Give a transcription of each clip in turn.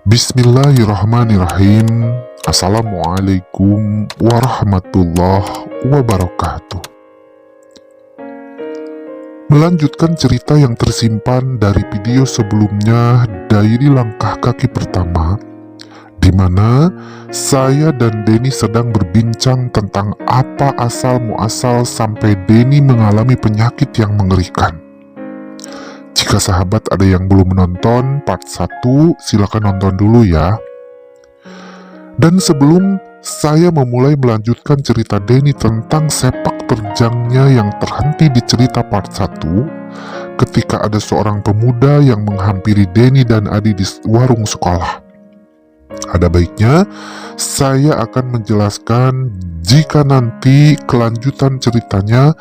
Bismillahirrahmanirrahim. Assalamualaikum warahmatullahi wabarakatuh. Melanjutkan cerita yang tersimpan dari video sebelumnya, Diary Langkah Kaki Pertama, di mana saya dan Denny sedang berbincang tentang apa asal muasal sampai Denny mengalami penyakit yang mengerikan. Jika sahabat ada yang belum menonton part 1, silakan nonton dulu ya. Dan sebelum saya memulai melanjutkan cerita Denny tentang sepak terjangnya yang terhenti di cerita part 1, ketika ada seorang pemuda yang menghampiri Denny dan Adi di warung sekolah. Ada baiknya saya akan menjelaskan jika nanti kelanjutan ceritanya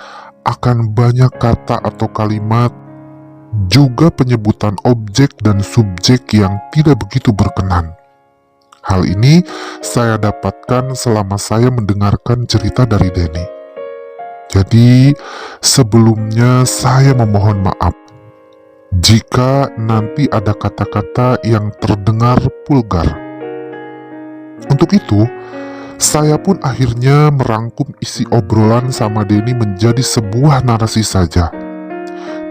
akan banyak kata atau kalimat, juga penyebutan objek dan subjek yang tidak begitu berkenan. Hal ini saya dapatkan selama saya mendengarkan cerita dari Denny. Jadi sebelumnya saya memohon maaf jika nanti ada kata-kata yang terdengar vulgar. Untuk itu, saya pun akhirnya merangkum isi obrolan sama Denny menjadi sebuah narasi saja,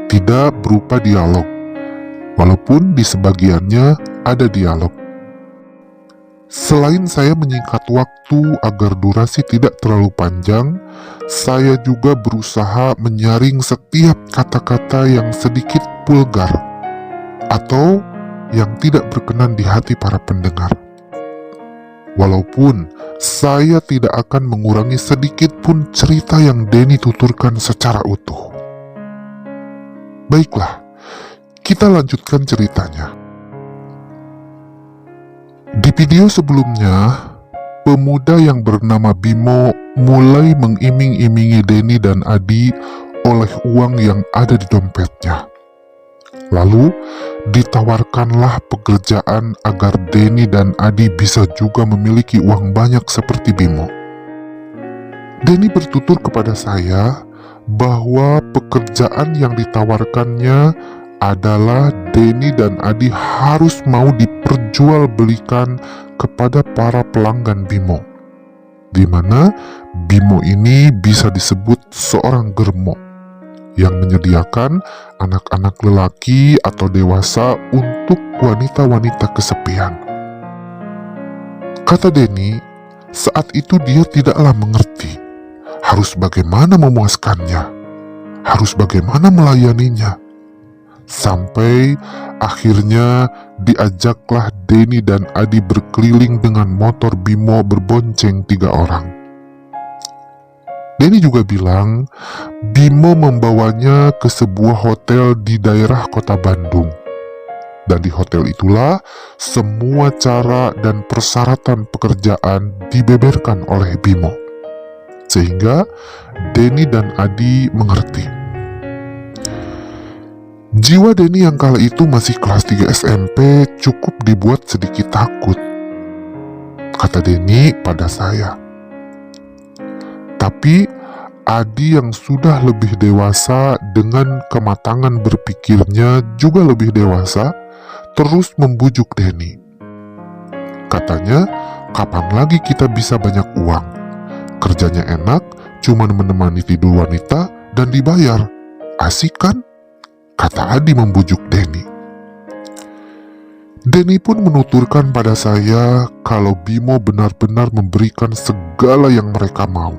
tidak berupa dialog, walaupun di sebagiannya ada dialog. Selain saya menyingkat waktu agar durasi tidak terlalu panjang, saya juga berusaha menyaring setiap kata-kata yang sedikit vulgar atau yang tidak berkenan di hati para pendengar. Walaupun saya tidak akan mengurangi sedikit pun cerita yang Denny tuturkan secara utuh. Baiklah, kita lanjutkan ceritanya. Di video sebelumnya, pemuda yang bernama Bimo mulai mengiming-imingi Denny dan Adi oleh uang yang ada di dompetnya. Lalu, ditawarkanlah pekerjaan agar Denny dan Adi bisa juga memiliki uang banyak seperti Bimo. Denny bertutur kepada saya bahwa pekerjaan yang ditawarkannya adalah Denny dan Adi harus mau diperjualbelikan kepada para pelanggan Bimo, di mana Bimo ini bisa disebut seorang germo yang menyediakan anak-anak lelaki atau dewasa untuk wanita-wanita kesepian. Kata Denny, saat itu dia tidaklah mengerti harus bagaimana memuaskannya, harus bagaimana melayaninya. Sampai akhirnya diajaklah Denny dan Adi berkeliling dengan motor Bimo berbonceng 3 orang. Denny juga bilang Bimo membawanya ke sebuah hotel di daerah kota Bandung. Dan di hotel itulah semua cara dan persyaratan pekerjaan dibeberkan oleh Bimo. Sehingga Denny dan Adi mengerti. Jiwa Denny yang kala itu masih kelas 3 SMP cukup dibuat sedikit takut. Kata Denny pada saya. Tapi Adi yang sudah lebih dewasa dengan kematangan berpikirnya juga lebih dewasa, terus membujuk Denny. Katanya, kapan lagi kita bisa banyak uang? Kerjanya enak, cuman menemani tidur wanita dan dibayar. Asik kan? Kata Adi membujuk Denny. Denny pun menuturkan pada saya kalau Bimo benar-benar memberikan segala yang mereka mau.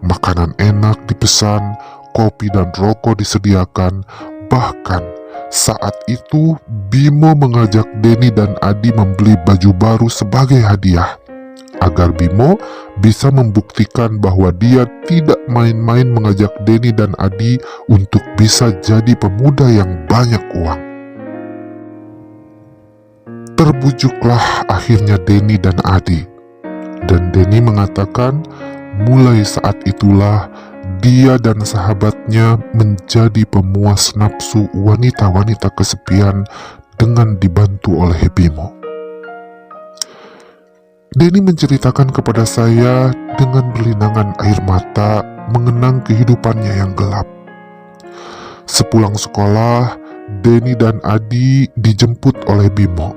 Makanan enak dipesan, kopi dan rokok disediakan, bahkan saat itu Bimo mengajak Denny dan Adi membeli baju baru sebagai hadiah, agar Bimo bisa membuktikan bahwa dia tidak main-main mengajak Denny dan Adi untuk bisa jadi pemuda yang banyak uang. Terbujuklah akhirnya Denny dan Adi, dan Denny mengatakan mulai saat itulah dia dan sahabatnya menjadi pemuas nafsu wanita-wanita kesepian dengan dibantu oleh Bimo. Denny menceritakan kepada saya dengan berlinangan air mata mengenang kehidupannya yang gelap. Sepulang sekolah, Denny dan Adi dijemput oleh Bimo.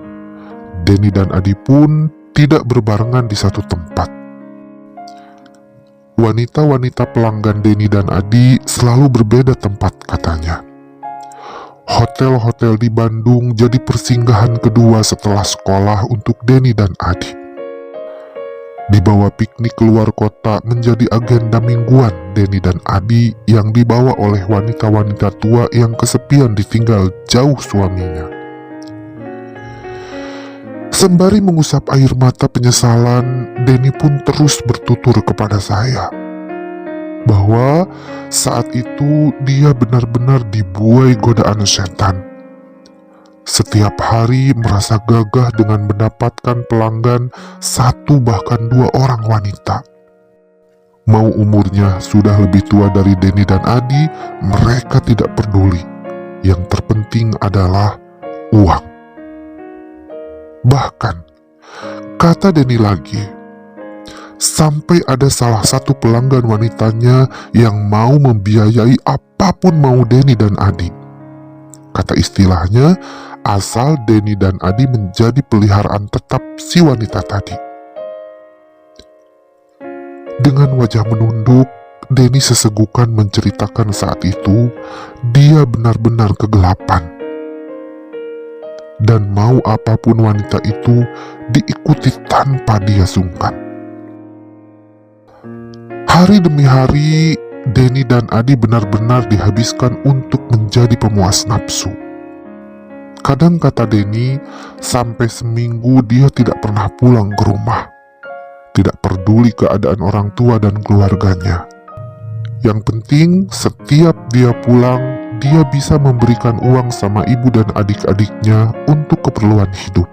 Denny dan Adi pun tidak berbarengan di satu tempat. Wanita-wanita pelanggan Denny dan Adi selalu berbeda tempat katanya. Hotel-hotel di Bandung jadi persinggahan kedua setelah sekolah untuk Denny dan Adi. Dibawa piknik keluar kota menjadi agenda mingguan Denny dan Adi yang dibawa oleh wanita-wanita tua yang kesepian ditinggal jauh suaminya. Sembari mengusap air mata penyesalan, Denny pun terus bertutur kepada saya bahwa saat itu dia benar-benar dibuai godaan setan. Setiap hari merasa gagah dengan mendapatkan pelanggan 1 bahkan 2 orang wanita. Mau umurnya sudah lebih tua dari Denny dan Adi, mereka tidak peduli. Yang terpenting adalah uang. Bahkan, kata Denny lagi, sampai ada salah satu pelanggan wanitanya yang mau membiayai apapun mau Denny dan Adi. Kata istilahnya, asal Denny dan Adi menjadi peliharaan tetap si wanita tadi. Dengan wajah menunduk, Denny sesegukan menceritakan saat itu dia benar-benar kegelapan. Dan mau apapun wanita itu diikuti tanpa dia sungkan. Hari demi hari, Denny dan Adi benar-benar dihabiskan untuk menjadi pemuas nafsu. Kadang kata Denny, sampai seminggu dia tidak pernah pulang ke rumah. Tidak peduli keadaan orang tua dan keluarganya. Yang penting, setiap dia pulang, dia bisa memberikan uang sama ibu dan adik-adiknya untuk keperluan hidup.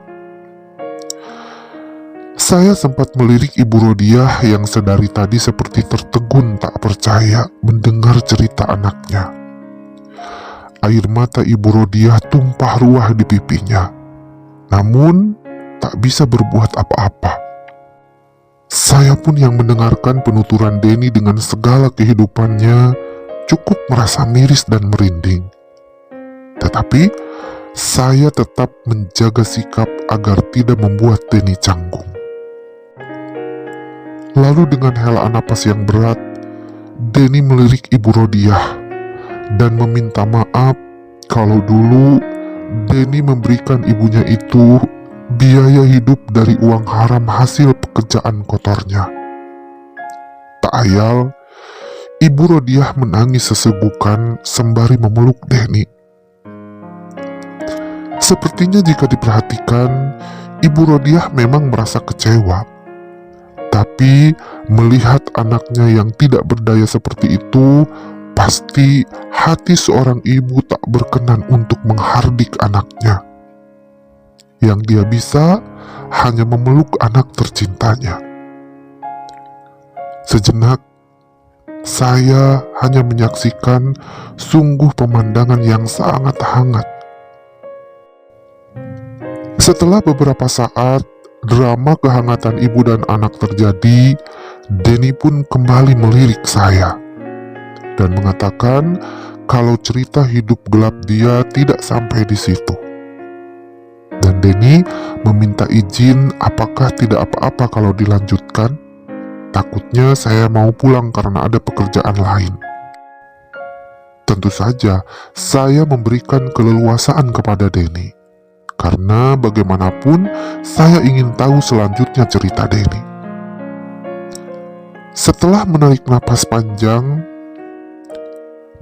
Saya sempat melirik Ibu Rodiah yang sedari tadi seperti tertegun tak percaya mendengar cerita anaknya. Air mata Ibu Rodiah tumpah ruah di pipinya, namun tak bisa berbuat apa-apa. Saya pun yang mendengarkan penuturan Denny dengan segala kehidupannya cukup merasa miris dan merinding. Tetapi saya tetap menjaga sikap agar tidak membuat Denny canggung. Lalu dengan hela napas yang berat, Denny melirik Ibu Rodiah dan meminta maaf kalau dulu Denny memberikan ibunya itu biaya hidup dari uang haram hasil pekerjaan kotornya. Tak ayal, Ibu Rodiah menangis sesegukan sembari memeluk Denny. Sepertinya jika diperhatikan, Ibu Rodiah memang merasa kecewa. Tapi melihat anaknya yang tidak berdaya seperti itu, pasti hati seorang ibu tak berkenan untuk menghardik anaknya. Yang dia bisa hanya memeluk anak tercintanya. Sejenak, saya hanya menyaksikan sungguh pemandangan yang sangat hangat. Setelah beberapa saat, drama kehangatan ibu dan anak terjadi, Denny pun kembali melirik saya dan mengatakan kalau cerita hidup gelap dia tidak sampai di situ. Dan Denny meminta izin apakah tidak apa-apa kalau dilanjutkan. Takutnya saya mau pulang karena ada pekerjaan lain. Tentu saja saya memberikan keleluasaan kepada Denny, karena bagaimanapun saya ingin tahu selanjutnya cerita Denny. Setelah menarik napas panjang,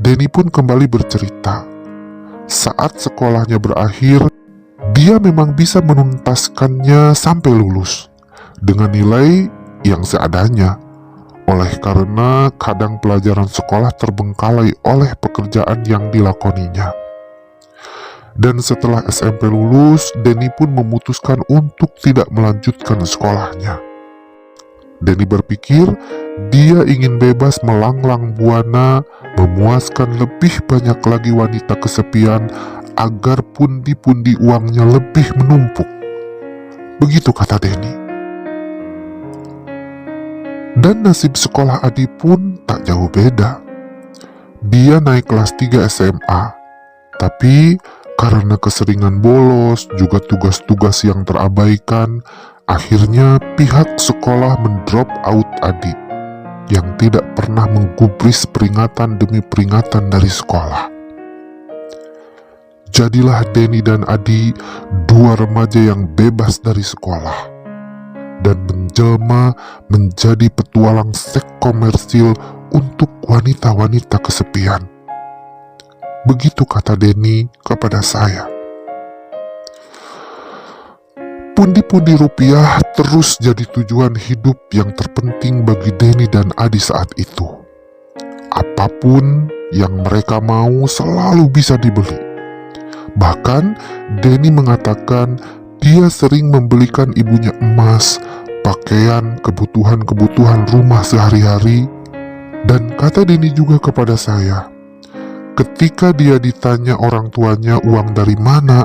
Denny pun kembali bercerita. Saat sekolahnya berakhir, dia memang bisa menuntaskannya sampai lulus dengan nilai yang seadanya. Oleh karena kadang pelajaran sekolah terbengkalai oleh pekerjaan yang dilakoninya. Dan setelah SMP lulus, Denny pun memutuskan untuk tidak melanjutkan sekolahnya. Denny berpikir dia ingin bebas melanglang buana, memuaskan lebih banyak lagi wanita kesepian agar pundi-pundi uangnya lebih menumpuk. Begitu kata Denny. Dan nasib sekolah Adi pun tak jauh beda. Dia naik kelas 3 SMA, tapi Karena keseringan bolos, juga tugas-tugas yang terabaikan, akhirnya pihak sekolah mendrop out Adi yang tidak pernah menggubris peringatan demi peringatan dari sekolah. Jadilah Denny dan Adi dua remaja yang bebas dari sekolah dan menjelma menjadi petualang seks komersil untuk wanita-wanita kesepian. Begitu kata Denny kepada saya. Pundi-pundi rupiah terus jadi tujuan hidup yang terpenting bagi Denny dan Adi saat itu. Apapun yang mereka mau selalu bisa dibeli. Bahkan Denny mengatakan dia sering membelikan ibunya emas, pakaian, kebutuhan-kebutuhan rumah sehari-hari. Dan kata Denny juga kepada saya, ketika dia ditanya orang tuanya uang dari mana,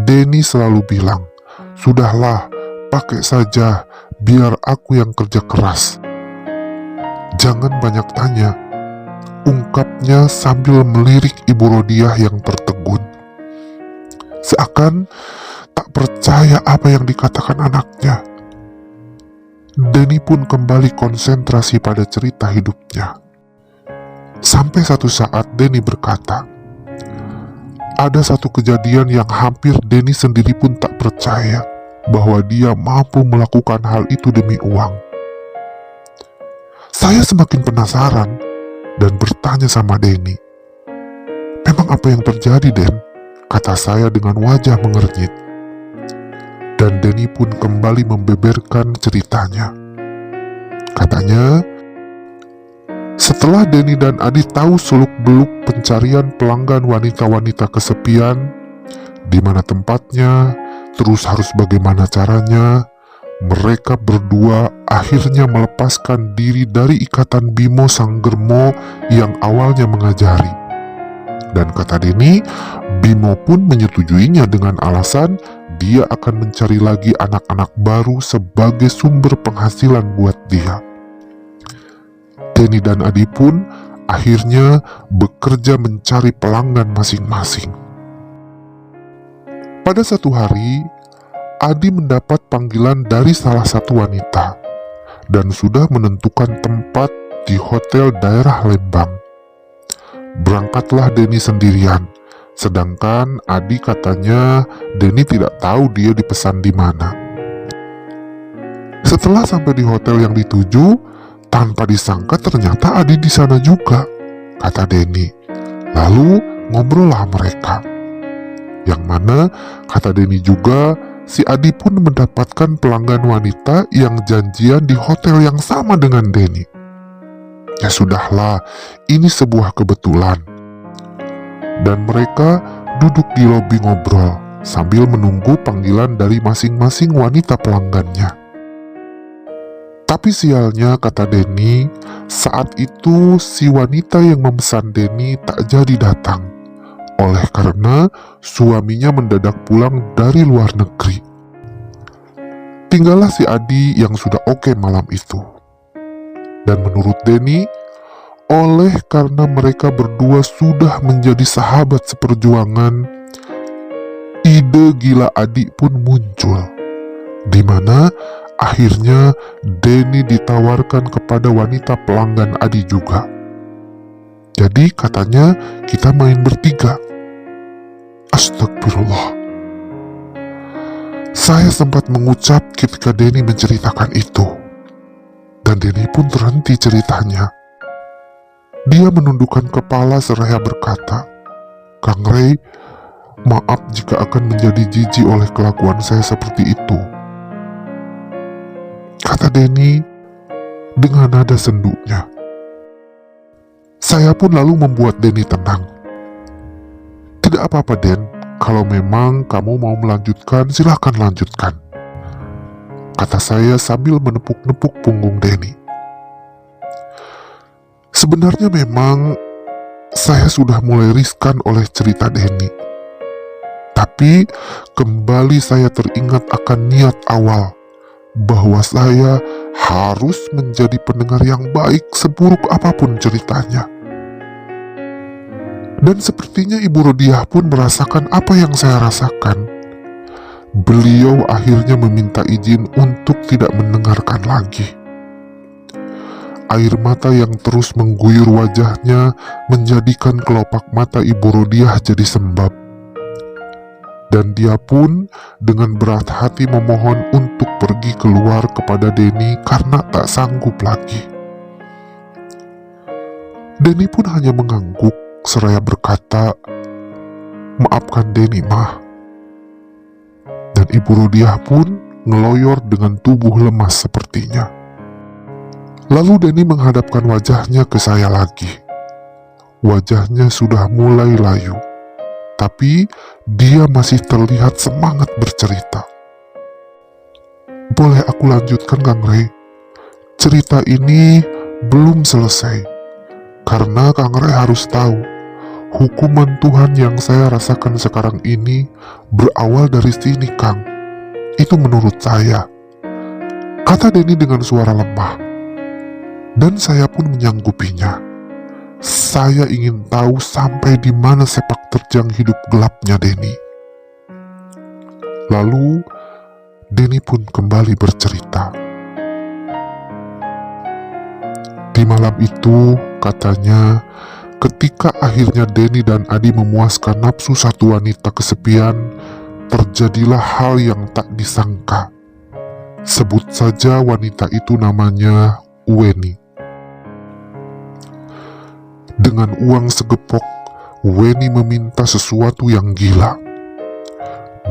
Denny selalu bilang, "Sudahlah, pakai saja, biar aku yang kerja keras. Jangan banyak tanya," ungkapnya sambil melirik Ibu Rodiah yang tertegun. Seakan tak percaya apa yang dikatakan anaknya. Denny pun kembali konsentrasi pada cerita hidupnya. Sampai satu saat Denny berkata, ada satu kejadian yang hampir Denny sendiri pun tak percaya bahwa dia mampu melakukan hal itu demi uang. Saya semakin penasaran dan bertanya sama Denny, "Memang apa yang terjadi, Den?" kata saya dengan wajah mengernyit. Dan Denny pun kembali membeberkan ceritanya. Katanya, setelah Denny dan Adi tahu seluk-beluk pencarian pelanggan wanita-wanita kesepian, di mana tempatnya, terus harus bagaimana caranya, mereka berdua akhirnya melepaskan diri dari ikatan Bimo Sanggermo yang awalnya mengajari. Dan kata Denny, Bimo pun menyetujuinya dengan alasan dia akan mencari lagi anak-anak baru sebagai sumber penghasilan buat dia. Denny dan Adi pun akhirnya bekerja mencari pelanggan masing-masing. Pada satu hari, Adi mendapat panggilan dari salah satu wanita dan sudah menentukan tempat di hotel daerah Lembang. Berangkatlah Denny sendirian, sedangkan Adi katanya Denny tidak tahu dia dipesan di mana. Setelah sampai di hotel yang dituju, tanpa disangka ternyata Adi di sana juga, kata Denny. Lalu ngobrollah mereka. Yang mana kata Denny juga, si Adi pun mendapatkan pelanggan wanita yang janjian di hotel yang sama dengan Denny. Ya sudahlah, ini sebuah kebetulan. Dan mereka duduk di lobi ngobrol sambil menunggu panggilan dari masing-masing wanita pelanggannya. Tapi sialnya, kata Denny, saat itu si wanita yang memesan Denny tak jadi datang, oleh karena suaminya mendadak pulang dari luar negeri. Tinggallah si Adi yang sudah oke malam itu. Dan menurut Denny, oleh karena mereka berdua sudah menjadi sahabat seperjuangan, ide gila Adi pun muncul, di mana akhirnya Denny ditawarkan kepada wanita pelanggan Adi juga. Jadi katanya kita main bertiga. Astagfirullah. Saya sempat mengucap ketika Denny menceritakan itu. Dan Denny pun terhenti ceritanya. Dia menundukkan kepala seraya berkata, "Kang Ray, maaf jika akan menjadi jijik oleh kelakuan saya seperti itu," kata Denny dengan nada senduknya. Saya pun lalu membuat Denny tenang. "Tidak apa-apa, Den. Kalau memang kamu mau melanjutkan, silahkan lanjutkan," kata saya sambil menepuk-nepuk punggung Denny. Sebenarnya memang saya sudah mulai riskan oleh cerita Denny. Tapi kembali saya teringat akan niat awal bahwa saya harus menjadi pendengar yang baik seburuk apapun ceritanya. Dan sepertinya Ibu Rodiah pun merasakan apa yang saya rasakan. Beliau akhirnya meminta izin untuk tidak mendengarkan lagi. Air mata yang terus mengguyur wajahnya menjadikan kelopak mata Ibu Rodiah jadi sembab. Dan dia pun dengan berat hati memohon untuk pergi keluar kepada Denny karena tak sanggup lagi. Denny pun hanya mengangguk seraya berkata, "Maafkan Denny, Mah." Dan Ibu Rodiah pun ngeloyor dengan tubuh lemas sepertinya. Lalu Denny menghadapkan wajahnya ke saya lagi. Wajahnya sudah mulai layu, tapi dia masih terlihat semangat bercerita. "Boleh aku lanjutkan, Kang Rey? Cerita ini belum selesai. Karena Kang Rey harus tahu, hukuman Tuhan yang saya rasakan sekarang ini berawal dari sini, Kang. Itu menurut saya," kata Denny dengan suara lemah. Dan saya pun menyanggupinya. Saya ingin tahu sampai di mana sepak terjang hidup gelapnya Denny. Lalu Denny pun kembali bercerita. Di malam itu, katanya, ketika akhirnya Denny dan Adi memuaskan nafsu satu wanita kesepian, terjadilah hal yang tak disangka. Sebut saja wanita itu namanya Weni. Dengan uang segepok, Weni meminta sesuatu yang gila.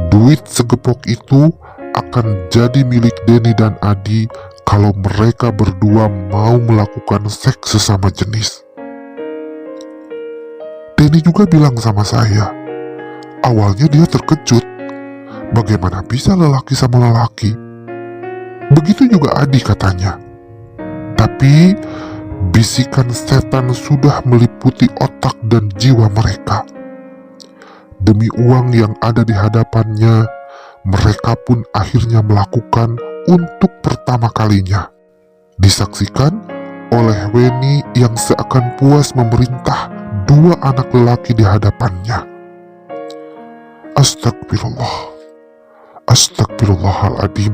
Duit segepok itu akan jadi milik Denny dan Adi kalau mereka berdua mau melakukan seks sesama jenis. Denny juga bilang sama saya, awalnya dia terkejut. Bagaimana bisa lelaki sama lelaki? Begitu juga Adi katanya. Tapi bisikan setan sudah meliputi otak dan jiwa mereka. Demi uang yang ada di hadapannya, mereka pun akhirnya melakukan untuk pertama kalinya. Disaksikan oleh Weni yang seakan puas memerintah dua anak lelaki di hadapannya. Astagfirullah, astagfirullahaladzim.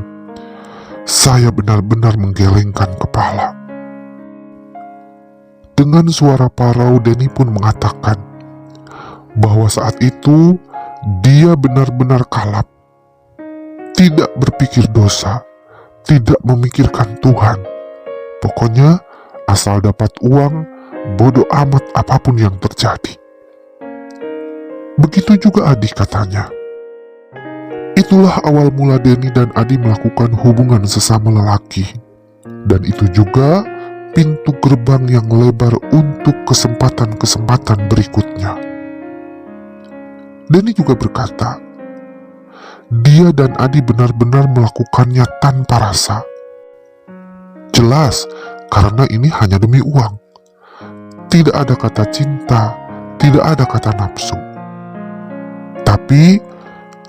Saya benar-benar menggelengkan kepala. Dengan suara parau, Denny pun mengatakan bahwa saat itu dia benar-benar kalap. Tidak berpikir dosa, tidak memikirkan Tuhan. Pokoknya asal dapat uang, bodoh amat apapun yang terjadi. Begitu juga Adi katanya. Itulah awal mula Denny dan Adi melakukan hubungan sesama lelaki. Dan itu juga pintu gerbang yang lebar untuk kesempatan-kesempatan berikutnya. Denny juga berkata, dia dan Adi benar-benar melakukannya tanpa rasa. Jelas, karena ini hanya demi uang. Tidak ada kata cinta, tidak ada kata nafsu. Tapi,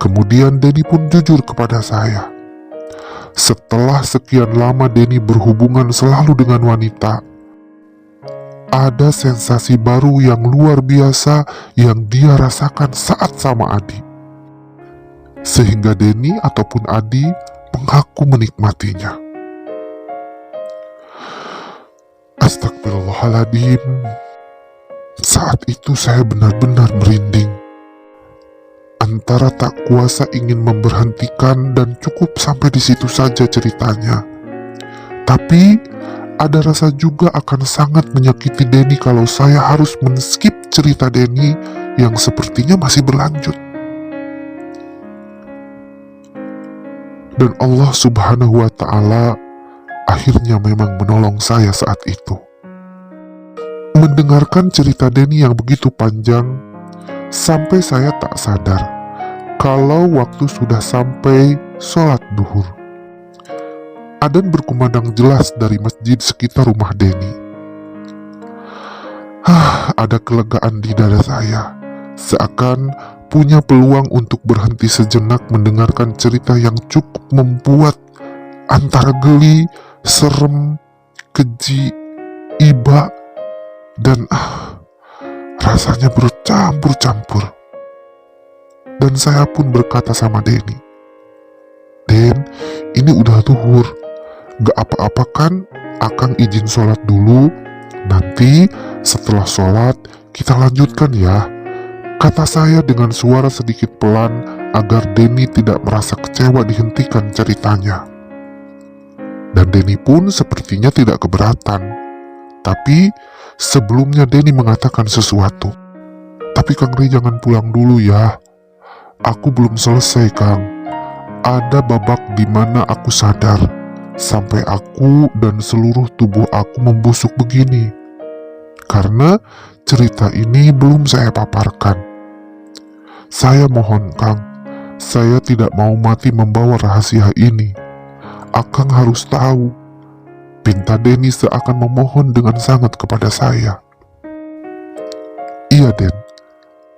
kemudian Denny pun jujur kepada saya. Setelah sekian lama Denny berhubungan selalu dengan wanita, ada sensasi baru yang luar biasa yang dia rasakan saat sama Adi. Sehingga Denny ataupun Adi mengaku menikmatinya. Astagfirullahaladzim. Saat itu saya benar-benar merinding. Antara tak kuasa ingin memberhentikan dan cukup sampai di situ saja ceritanya. Tapi ada rasa juga akan sangat menyakiti Denny kalau saya harus men-skip cerita Denny yang sepertinya masih berlanjut. Dan Allah Subhanahu wa Ta'ala akhirnya memang menolong saya saat itu. Mendengarkan cerita Denny yang begitu panjang, sampai saya tak sadar kalau waktu sudah sampai sholat duhur. Adzan berkumandang jelas dari masjid sekitar rumah Denny. Ada kelegaan di dada saya, seakan punya peluang untuk berhenti sejenak mendengarkan cerita yang cukup membuat antara geli, serem, keji, iba, dan rasanya perut campur-campur. Dan saya pun berkata sama Denny, "Den, ini udah zuhur. Gak apa-apa kan, Akang izin sholat dulu. Nanti setelah sholat kita lanjutkan ya," kata saya dengan suara sedikit pelan agar Denny tidak merasa kecewa dihentikan ceritanya. Dan Denny pun sepertinya tidak keberatan. Tapi sebelumnya Denny mengatakan sesuatu. "Tapi Kang Rey jangan pulang dulu ya. Aku belum selesai, Kang. Ada babak di mana aku sadar sampai aku dan seluruh tubuh aku membusuk begini. Karena cerita ini belum saya paparkan. Saya mohon, Kang, saya tidak mau mati membawa rahasia ini. Akang harus tahu," pinta Denny seakan memohon dengan sangat kepada saya. "Iya, Den.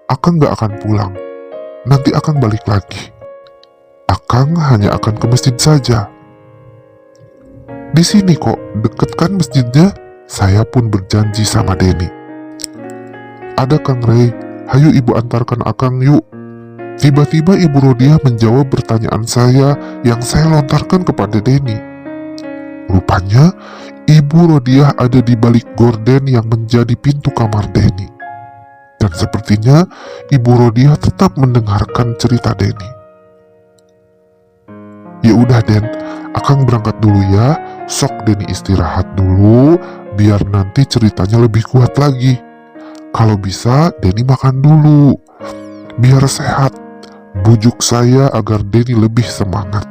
Akang gak akan pulang. Nanti Akang balik lagi. Akang hanya akan ke masjid saja." "Di sini kok, deket kan masjidnya?" Saya pun berjanji sama Denny. "Ada Kang Rey, hayu ibu antarkan Akang yuk." Tiba-tiba Ibu Rodiah menjawab pertanyaan saya yang saya lontarkan kepada Denny. Rupanya, Ibu Rodiah ada di balik gorden yang menjadi pintu kamar Denny. Dan sepertinya Ibu Rodiah tetap mendengarkan cerita Denny. "Ya udah, Den, Akang berangkat dulu ya. Sok Denny istirahat dulu, biar nanti ceritanya lebih kuat lagi. Kalau bisa, Denny makan dulu, biar sehat," bujuk saya agar Denny lebih semangat.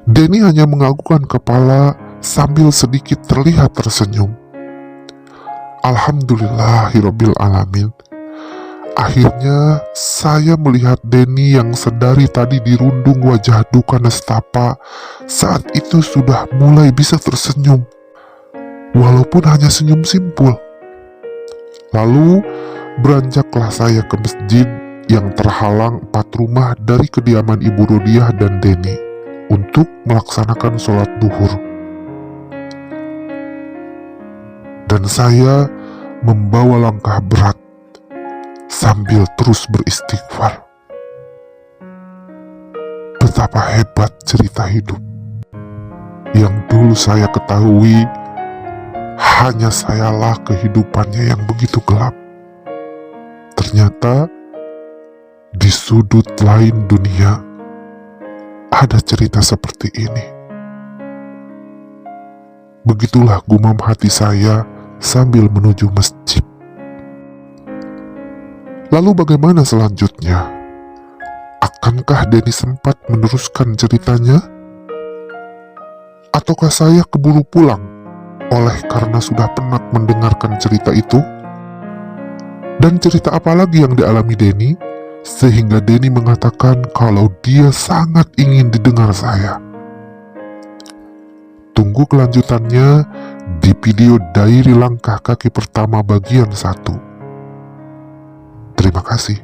Denny hanya menganggukkan kepala sambil sedikit terlihat tersenyum. Alhamdulillahirabbil alamin. Akhirnya saya melihat Denny yang sedari tadi dirundung wajah duka nestapa saat itu sudah mulai bisa tersenyum, walaupun hanya senyum simpul. Lalu beranjaklah saya ke masjid yang terhalang 4 rumah dari kediaman Ibu Rodiah dan Denny untuk melaksanakan sholat duhur. Dan saya membawa langkah berat sambil terus beristighfar. Betapa hebat cerita hidup yang dulu saya ketahui hanya sayalah kehidupannya yang begitu gelap. Ternyata di sudut lain dunia ada cerita seperti ini. Begitulah gumam hati saya sambil menuju masjid. Lalu bagaimana selanjutnya? Akankah Denny sempat meneruskan ceritanya? Ataukah saya keburu pulang oleh karena sudah penat mendengarkan cerita itu? Dan cerita apa lagi yang dialami Denny sehingga Denny mengatakan kalau dia sangat ingin didengar saya? Tunggu kelanjutannya di video Diary Langkah Kaki Pertama bagian 1. Terima kasih.